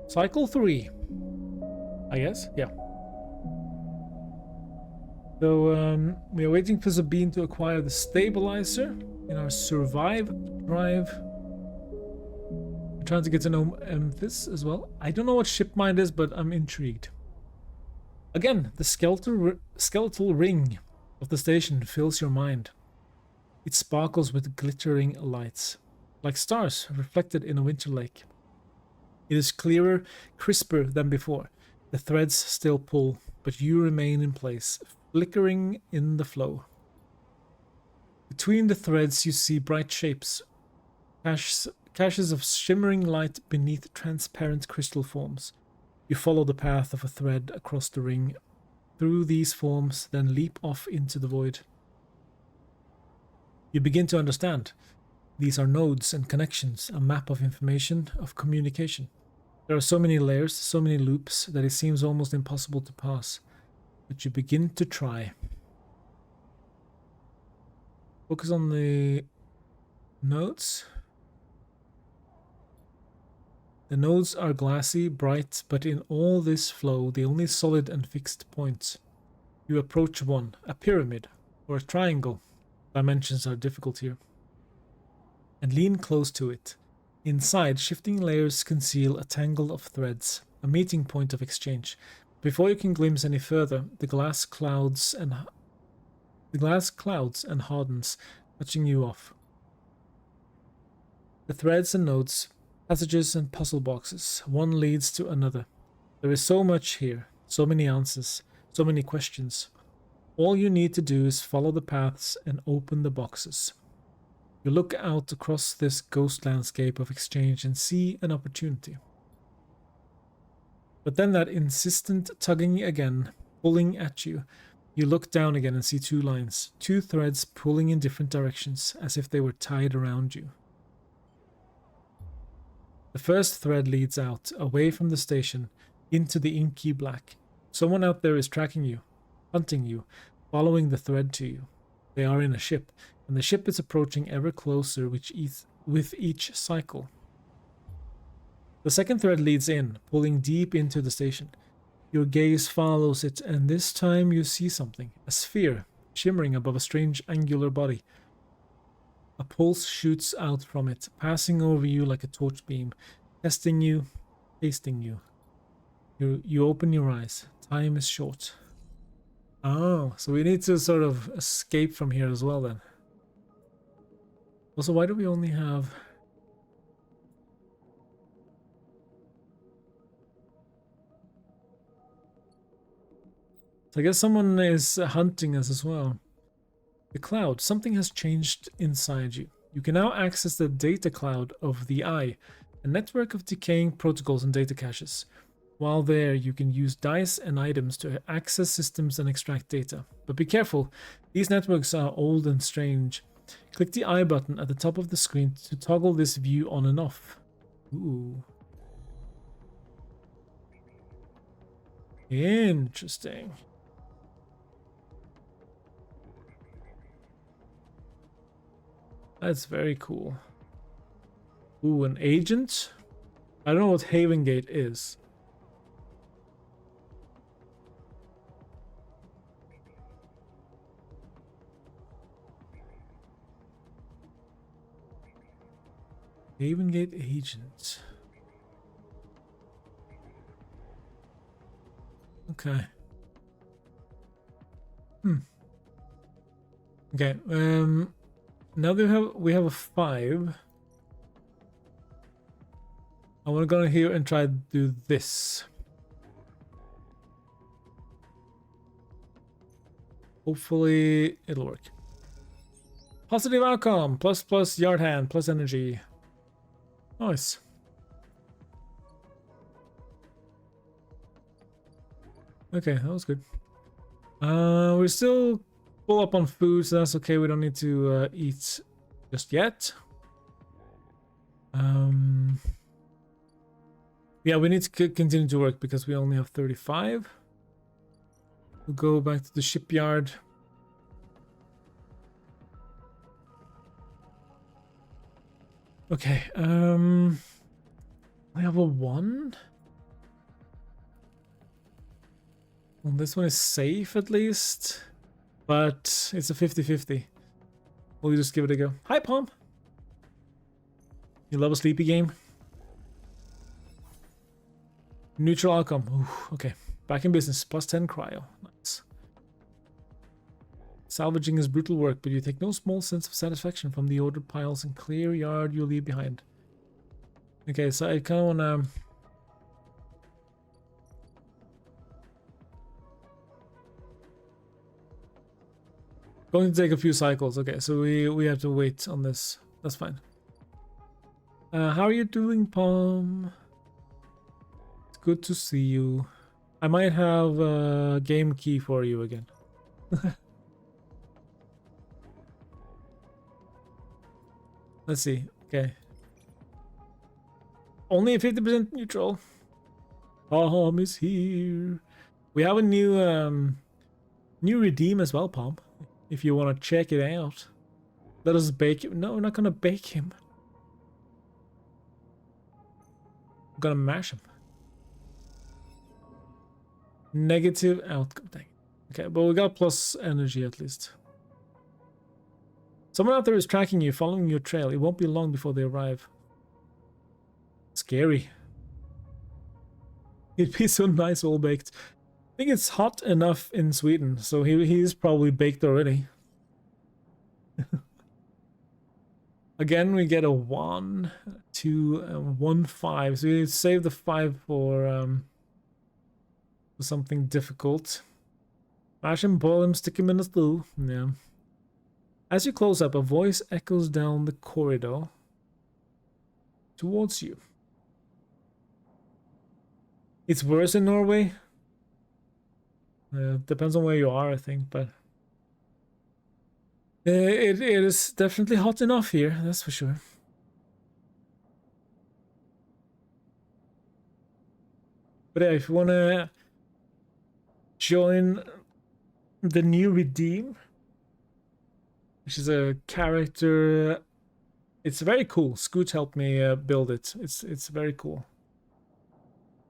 Cycle 3. I guess? Yeah. So, we are waiting for Sabine to acquire the stabilizer in our survive drive. We're trying to get to know this as well. I don't know what shipmind is, but I'm intrigued. Again, the skeletal ring of the station fills your mind. It sparkles with glittering lights, like stars reflected in a winter lake. It is clearer, crisper than before. The threads still pull, but you remain in place, flickering in the flow. Between the threads you see bright shapes, caches of shimmering light beneath transparent crystal forms. You follow the path of a thread across the ring, through these forms, then leap off into the void. You begin to understand. These are nodes and connections, a map of information, of communication. There are so many layers, so many loops, that it seems almost impossible to pass. But you begin to try. Focus on the nodes. The nodes are glassy, bright, but in all this flow, the only solid and fixed points. You approach one, a pyramid, or a triangle. Dimensions are difficult here. And lean close to it. Inside, shifting layers conceal a tangle of threads, a meeting point of exchange. Before you can glimpse any further, the glass clouds and hardens, touching you off. The threads and nodes, passages and puzzle boxes, one leads to another. There is so much here, so many answers, so many questions. All you need to do is follow the paths and open the boxes. You look out across this ghost landscape of exchange and see an opportunity. But then that insistent tugging again, pulling at you. You look down again and see two lines, two threads pulling in different directions, as if they were tied around you. The first thread leads out, away from the station, into the inky black. Someone out there is tracking you, hunting you, following the thread to you. They are in a ship, and the ship is approaching ever closer with each cycle. The second thread leads in, pulling deep into the station. Your gaze follows it, and this time you see something, a sphere, shimmering above a strange angular body. A pulse shoots out from it, passing over you like a torch beam, testing you, tasting you. You open your eyes. Time is short. Oh, so we need to sort of escape from here as well then. Also, why do we only have... So I guess someone is hunting us as well. The cloud. Something has changed inside you. You can now access the data cloud of the Eye, a network of decaying protocols and data caches. While there, you can use dice and items to access systems and extract data. But be careful, these networks are old and strange. Click the I button at the top of the screen to toggle this view on and off. Ooh. Interesting. That's very cool. Ooh, an agent? I don't know what Haven Gate is. Haven Gate agent. Okay. Okay, now we have a 5. I want to go in here and try to do this. Hopefully it'll work. Positive outcome, plus yard hand, plus energy. Nice. Okay, that was good. We're still full up on food, so that's okay. We don't need to eat just yet. Yeah, we need to continue to work because we only have 35. We'll go back to the shipyard. Okay, I have a 1. Well, this one is safe at least, but it's a 50-50. We'll just give it a go. Hi, Palm. You love a sleepy game? Neutral outcome. Ooh, okay. Back in business. Plus 10 cryo. Nice. Salvaging is brutal work, but you take no small sense of satisfaction from the ordered piles and clear yard you leave behind. Okay, so I kind of want to... Going to take a few cycles. Okay, so we have to wait on this. That's fine. How are you doing, Palm? It's good to see you. I might have a game key for you again. Let's see. Okay. Only 50% neutral. Palm is here. We have a new redeem as well, Palm. If you want to check it out. Let us bake him. No, we're not gonna bake him. I'm gonna mash him. Negative outcome. Dang. Okay, but we got plus energy at least. Someone out there is tracking you, following your trail. It won't be long before they arrive. Scary. It'd be so nice all baked. I think it's hot enough in Sweden, so he's probably baked already. Again, we get a 1, 2, 1, 5. So we save the 5 for something difficult. Mash him, boil him, stick him in the stew. Yeah. As you close up, a voice echoes down the corridor towards you. It's worse in Norway. Depends on where you are, I think, but it is definitely hot enough here, that's for sure. But yeah, if you want to join the new redeem, which is a character, it's very cool. Scoot helped me build it. It's very cool.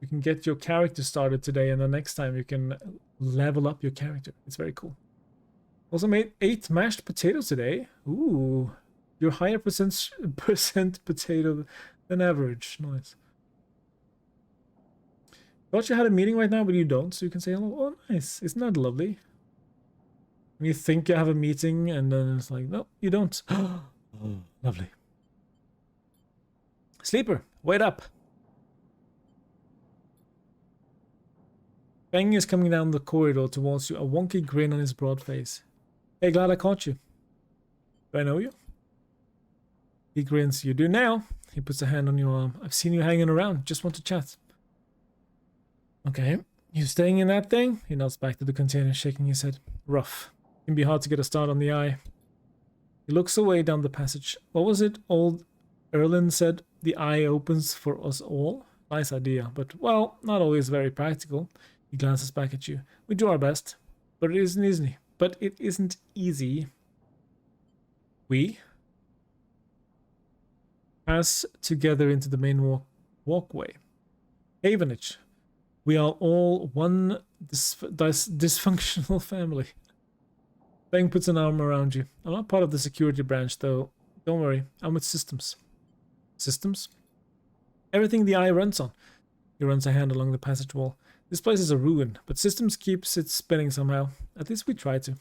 You can get your character started today, and the next time you can level up your character. It's very cool. Also made 8 mashed potatoes today. Ooh, you're higher percent potato than average. Nice. Thought you had a meeting right now, but you don't, so you can say hello. Oh, nice. Isn't that lovely? When you think you have a meeting, and then it's like, no, you don't. Oh, lovely. Sleeper, wait up. Bang is coming down the corridor towards you, a wonky grin on his broad face. Hey, glad I caught you. Do I know you? He grins. You do now. He puts a hand on your arm. I've seen you hanging around. Just want to chat. Okay. You staying in that thing? He nods back to the container, shaking his head. Rough. Can be hard to get a start on the eye. He looks away down the passage. What was it old Erlin said? The eye opens for us all? Nice idea, but, well, not always very practical. He glances back at you. We do our best, but it isn't easy. We pass together into the main walkway. Havenage. We are all one dysfunctional family. Bang puts an arm around you. I'm not part of the security branch, though. Don't worry, I'm with systems. Systems? Everything the eye runs on. He runs a hand along the passage wall. This place is a ruin, but systems keeps it spinning somehow. At least we try to.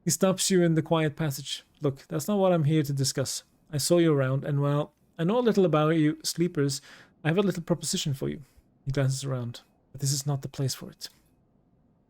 He stops you in the quiet passage. Look, that's not what I'm here to discuss. I saw you around, and well, I know a little about you sleepers. I have a little proposition for you. He glances around, but this is not the place for it.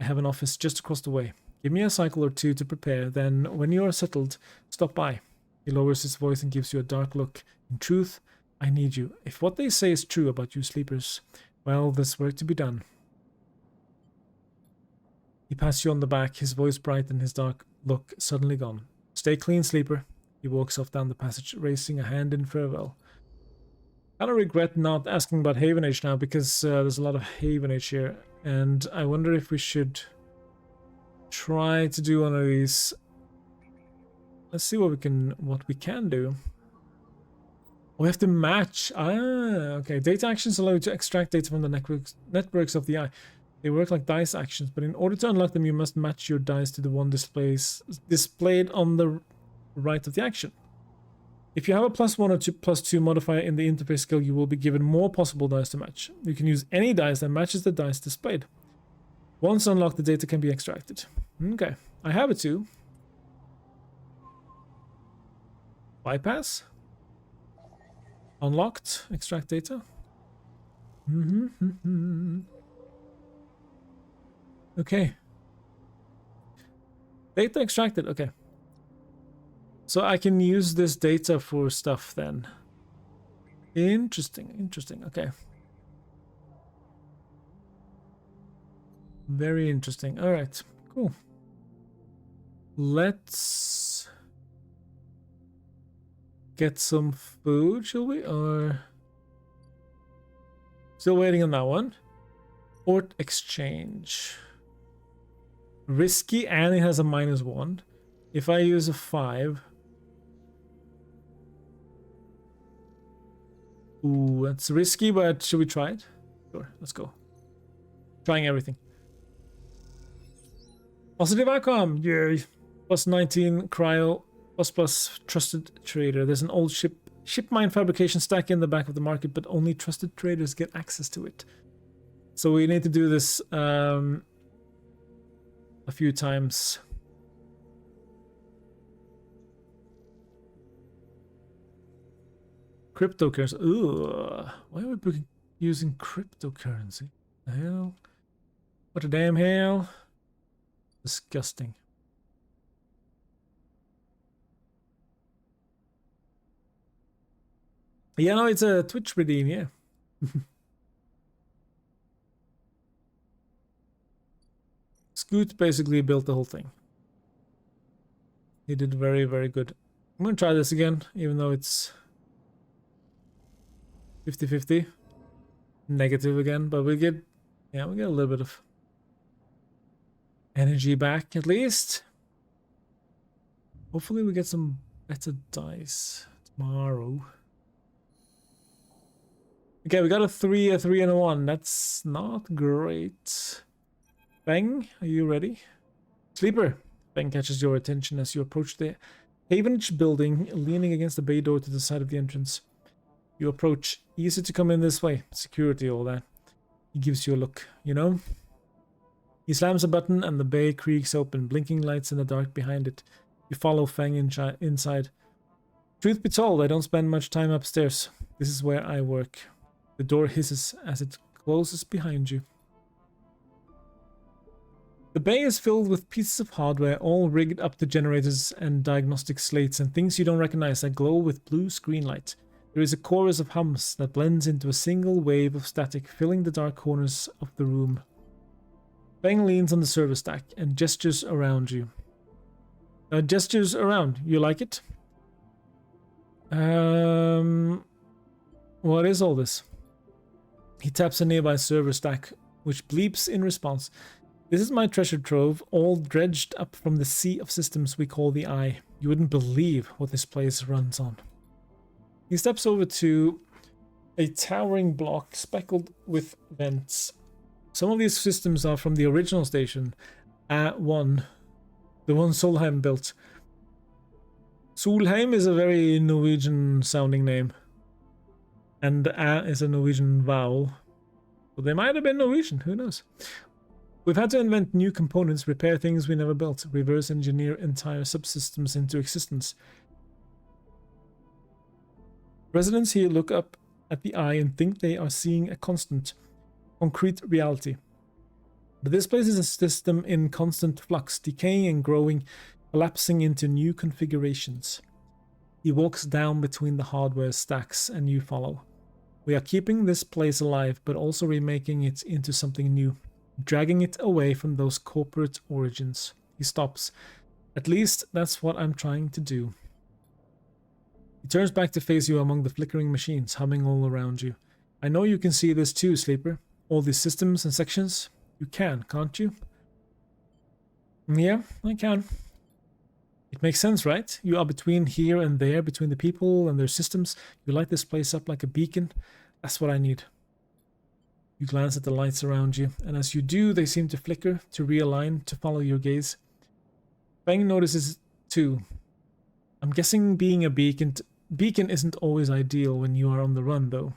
I have an office just across the way. Give me a cycle or two to prepare, then when you are settled, stop by. He lowers his voice and gives you a dark look. In truth, I need you. If what they say is true about you sleepers, well, there's work to be done. He pats you on the back, his voice bright and his dark look suddenly gone. Stay clean, sleeper. He walks off down the passage, raising a hand in farewell. I kind of regret not asking about Havenage now, because there's a lot of Havenage here, and I wonder if we should try to do one of these. Let's see what we can do. We have to match. Ah, okay. Data actions allow you to extract data from the networks of the eye. They work like dice actions, but in order to unlock them, you must match your dice to the one displayed on the right of the action. If you have a +1 or +2 modifier in the interface skill, you will be given more possible dice to match. You can use any dice that matches the dice displayed. Once unlocked, the data can be extracted. Okay, I have it too. Bypass. Unlocked. Extract data. Okay. Data extracted. Okay. So I can use this data for stuff then. Interesting. Interesting. Okay. Very interesting. All right. Cool. Let's get some food, shall we? Or still waiting on that one. Port exchange. Risky, and it has a -1. If I use a 5. Ooh, that's risky, but should we try it? Sure, let's go. Trying everything. Positive outcome! Yay! +19 cryo, ++ trusted trader. There's an old ship mine fabrication stack in the back of the market, but only trusted traders get access to it. So we need to do this a few times. Cryptocurrency. Ugh. Why are we using cryptocurrency? The hell? What the damn hell? Disgusting. Yeah, no, it's a Twitch redeem, yeah. Scoot basically built the whole thing. He did very, very good. I'm gonna try this again, even though it's 50-50. Negative again, but we get a little bit of energy back at least. Hopefully we get some better dice tomorrow. Okay, we got a 3, a 3, and a 1. That's not great. Bang, are you ready? Sleeper. Bang catches your attention as you approach the Havenage building, leaning against the bay door to the side of the entrance. You approach. Easy to come in this way. Security, all that. He gives you a look, you know? He slams a button and the bay creaks open, blinking lights in the dark behind it. You follow Fang inside. Truth be told, I don't spend much time upstairs. This is where I work. The door hisses as it closes behind you. The bay is filled with pieces of hardware, all rigged up to generators and diagnostic slates and things you don't recognize that glow with blue screen light. There is a chorus of hums that blends into a single wave of static, filling the dark corners of the room. Fang leans on the server stack and gestures around you. Gestures around. You like it? What is all this? He taps a nearby server stack, which bleeps in response. This is my treasure trove, all dredged up from the sea of systems we call the Eye. You wouldn't believe what this place runs on. He steps over to a towering block speckled with vents. Some of these systems are from the original station, A1, the one Solheim built. Solheim is a very Norwegian sounding name. And A is a Norwegian vowel. So they might have been Norwegian, who knows? We've had to invent new components, repair things we never built, reverse engineer entire subsystems into existence. Residents here look up at the Eye and think they are seeing a constant, concrete reality. But this place is a system in constant flux, decaying and growing, collapsing into new configurations. He walks down between the hardware stacks and you follow. We are keeping this place alive, but also remaking it into something new, dragging it away from those corporate origins. He stops. At least that's what I'm trying to do. He turns back to face you among the flickering machines, humming all around you. I know you can see this too, Sleeper. All these systems and sections. You can, can't you? Yeah, I can. It makes sense, right? You are between here and there, between the people and their systems. You light this place up like a beacon. That's what I need. You glance at the lights around you, and as you do, they seem to flicker, to realign, to follow your gaze. Feng notices too. I'm guessing being a beacon isn't always ideal when you are on the run, though.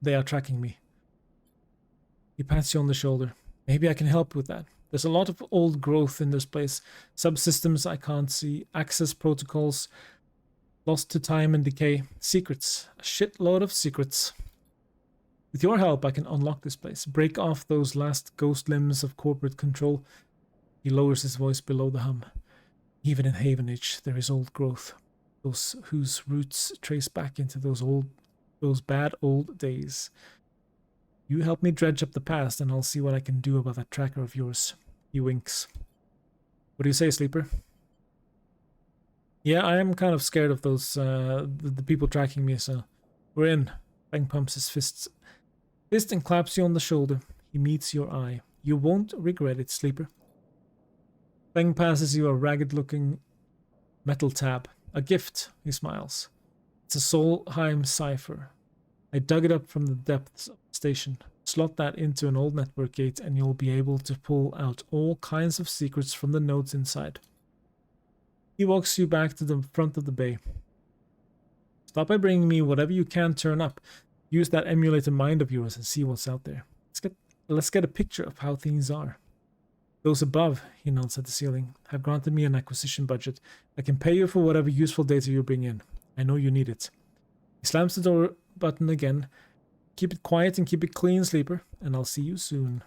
They are tracking me. He pats you on the shoulder. Maybe I can help with that. There's a lot of old growth in this place. Subsystems I can't see, access protocols, lost to time and decay, secrets, a shitload of secrets. With your help, I can unlock this place, break off those last ghost limbs of corporate control. He lowers his voice below the hum. Even in Havenage, there is old growth, those whose roots trace back into those bad old days. You help me dredge up the past, and I'll see what I can do about that tracker of yours. He winks. What do you say, Sleeper? Yeah, I am kind of scared of those, the people tracking me, so we're in. Feng pumps his fist and claps you on the shoulder. He meets your eye. You won't regret it, Sleeper. Feng passes you a ragged-looking metal tab. A gift, he smiles. It's a Solheim cipher. I dug it up from the depths of the station. Slot that into an old network gate and you'll be able to pull out all kinds of secrets from the nodes inside. He walks you back to the front of the bay. Stop by bringing me whatever you can turn up. Use that emulator mind of yours and see what's out there. Let's get a picture of how things are. Those above, he nods at the ceiling, have granted me an acquisition budget. I can pay you for whatever useful data you bring in. I know you need it. He slams the door button again. Keep it quiet and keep it clean, Sleeper, and I'll see you soon.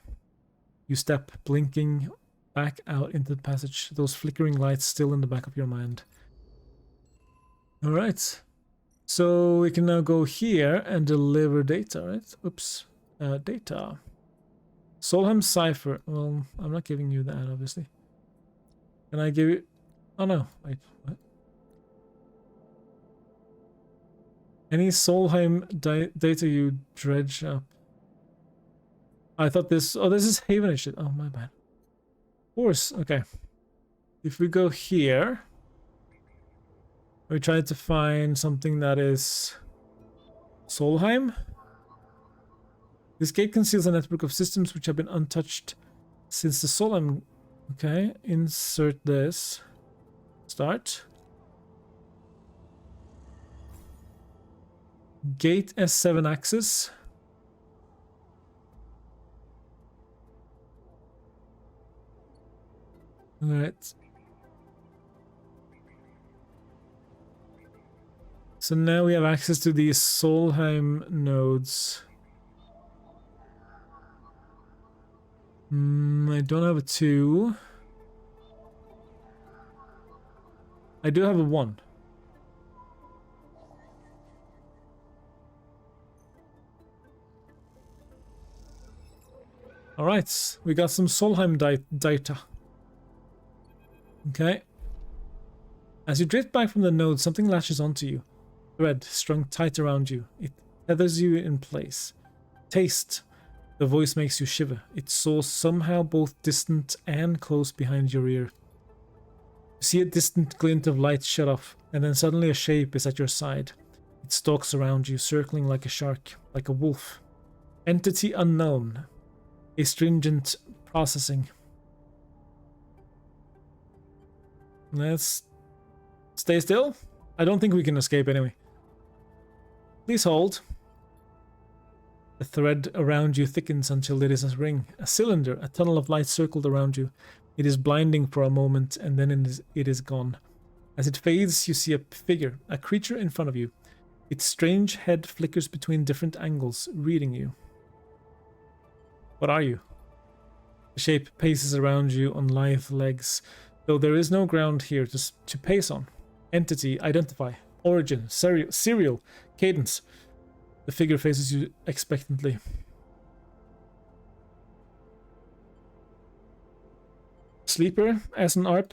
You step, blinking back out into the passage, those flickering lights still in the back of your mind. Alright. So we can now go here and deliver data, right? Oops. Data. Solheim cipher. Well, I'm not giving you that, obviously. Can I give you... Oh no, wait, what? Any Solheim data you dredge up? I thought this... Oh, this is Haven shit. Oh, my bad. Of course, okay. If we go here... We try to find something that is... Solheim? This gate conceals a network of systems which have been untouched since the Solheim... Okay, insert this. Start. Gate S7 access. Alright. So now we have access to these Solheim nodes. I don't have a 2. I do have a 1. Alright, we got some Solheim data. Okay. As you drift back from the node, something latches onto you. Thread strung tight around you. It tethers you in place. Taste. The voice makes you shiver. Its source somehow both distant and close behind your ear. You see a distant glint of light shut off, and then suddenly a shape is at your side. It stalks around you, circling like a shark, like a wolf. Entity unknown. Astringent processing. Let's stay still. I don't think we can escape anyway. Please hold. The thread around you thickens until it is a ring, a cylinder, a tunnel of light circled around you. It is blinding for a moment, and then it is gone. As it fades, you see a figure, a creature in front of you. Its strange head flickers between different angles, reading you. What are you? The shape paces around you on lithe legs, though there is no ground here to pace on. Entity, identify, origin, serial, cadence. The figure faces you expectantly. Sleeper, as an ARP.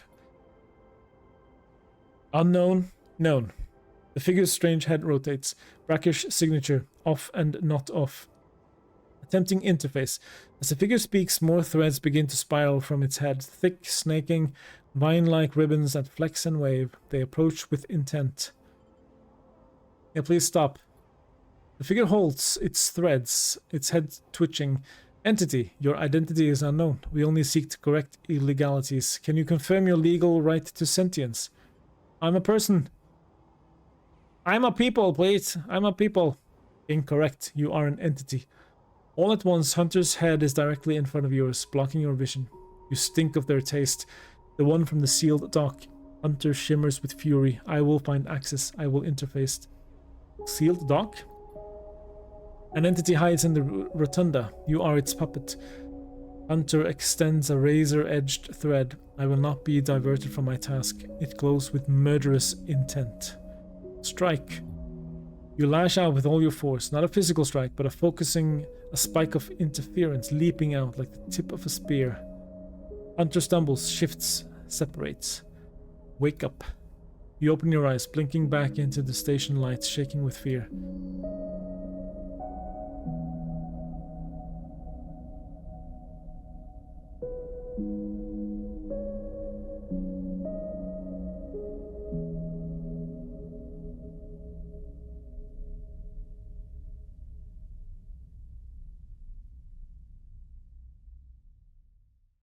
Unknown, known. The figure's strange head rotates. Brackish signature, off and not off. Attempting interface. As the figure speaks, more threads begin to spiral from its head. Thick, snaking, vine-like ribbons that flex and wave. They approach with intent. Yeah, please stop. The figure holds its threads, its head twitching. Entity, your identity is unknown. We only seek to correct illegalities. Can you confirm your legal right to sentience? I'm a person. I'm a people, please. I'm a people. Incorrect. You are an entity. All at once, Hunter's head is directly in front of yours, blocking your vision. You stink of their taste. The one from the sealed dock. Hunter shimmers with fury. I will find access. I will interface. Sealed dock? An entity hides in the rotunda. You are its puppet. Hunter extends a razor-edged thread. I will not be diverted from my task. It glows with murderous intent. Strike. You lash out with all your force. Not a physical strike, but a spike of interference leaping out like the tip of a spear. Hunter stumbles, shifts, separates. Wake up. You open your eyes, blinking back into the station lights, shaking with fear.